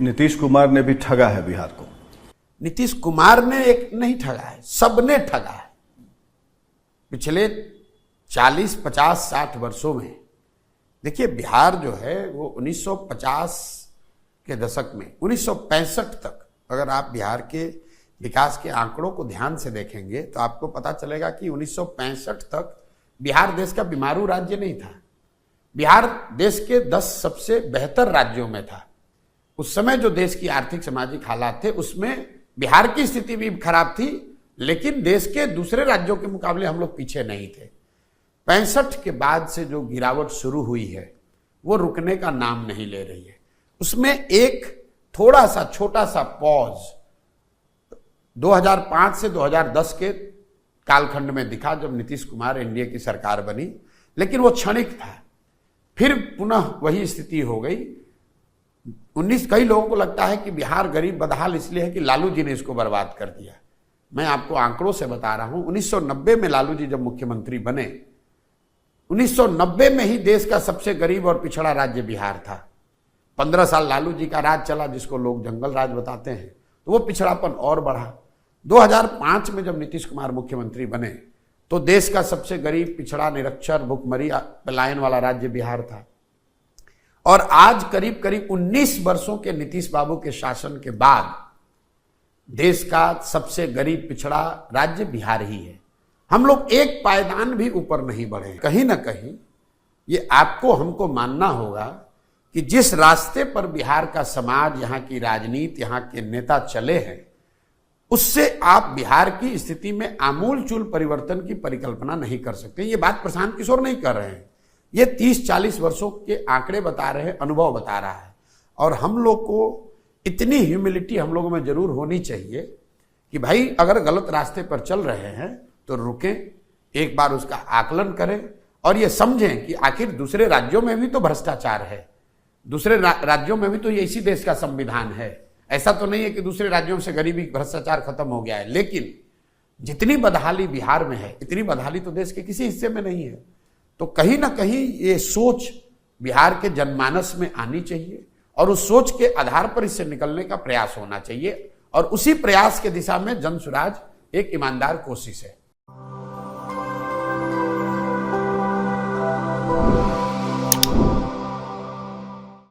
नीतीश कुमार ने भी ठगा है बिहार को। नीतीश कुमार ने एक नहीं ठगा है, सबने ठगा है। पिछले 40, 50, 60 वर्षों में देखिए, बिहार जो है वो 1950 के दशक में 1965 तक अगर आप बिहार के विकास के आंकड़ों को ध्यान से देखेंगे तो आपको पता चलेगा कि 1965 तक बिहार देश का बीमारू राज्य नहीं था। बिहार देश के 10 सबसे बेहतर राज्यों में था। उस समय जो देश की आर्थिक सामाजिक हालात थे उसमें बिहार की स्थिति भी खराब थी, लेकिन देश के दूसरे राज्यों के मुकाबले हम लोग पीछे नहीं थे। 65 के बाद से जो गिरावट शुरू हुई है वो रुकने का नाम नहीं ले रही है। उसमें एक थोड़ा सा छोटा सा पॉज 2005 से 2010 के कालखंड में दिखा जब नीतीश कुमार एनडीए की सरकार बनी, लेकिन वो क्षणिक था। फिर पुनः वही स्थिति हो गई। कई लोगों को लगता है कि बिहार गरीब बदहाल इसलिए है कि लालू जी ने इसको बर्बाद कर दिया। मैं आपको आंकड़ों से बता रहा हूं, 1990 में लालू जी जब मुख्यमंत्री बने, 1990 में ही देश का सबसे गरीब और पिछड़ा राज्य बिहार था। 15 साल लालू जी का राज चला, जिसको लोग जंगल राज बताते हैं, तो वो पिछड़ापन और बढ़ा। 2005 में जब नीतीश कुमार मुख्यमंत्री बने तो देश का सबसे गरीब, पिछड़ा, निरक्षर, भुखमरी, पलायन वाला राज्य बिहार था। और आज करीब करीब 19 वर्षों के नीतीश बाबू के शासन के बाद देश का सबसे गरीब, पिछड़ा राज्य बिहार ही है। हम लोग एक पायदान भी ऊपर नहीं बढ़े। कहीं ना कहीं ये आपको हमको मानना होगा कि जिस रास्ते पर बिहार का समाज, यहाँ की राजनीति, यहाँ के नेता चले हैं, उससे आप बिहार की स्थिति में आमूल चूल परिवर्तन की परिकल्पना नहीं कर सकते। ये बात प्रशांत किशोर नहीं कर रहे हैं, ये 30-40 वर्षों के आंकड़े बता रहे हैं, अनुभव बता रहा है। और हम लोग को इतनी ह्यूमिलिटी हम लोगों में जरूर होनी चाहिए कि भाई अगर गलत रास्ते पर चल रहे हैं तो रुकें, एक बार उसका आकलन करें और ये समझें कि आखिर दूसरे राज्यों में भी तो भ्रष्टाचार है, दूसरे राज्यों में भी तो ये इसी देश का संविधान है। ऐसा तो नहीं है कि दूसरे राज्यों से गरीबी, भ्रष्टाचार खत्म हो गया है, लेकिन जितनी बदहाली बिहार में है इतनी बदहाली तो देश के किसी हिस्से में नहीं है। तो कहीं ना कहीं ये सोच बिहार के जनमानस में आनी चाहिए और उस सोच के आधार पर इससे निकलने का प्रयास होना चाहिए, और उसी प्रयास के दिशा में जनसुराज एक ईमानदार कोशिश है।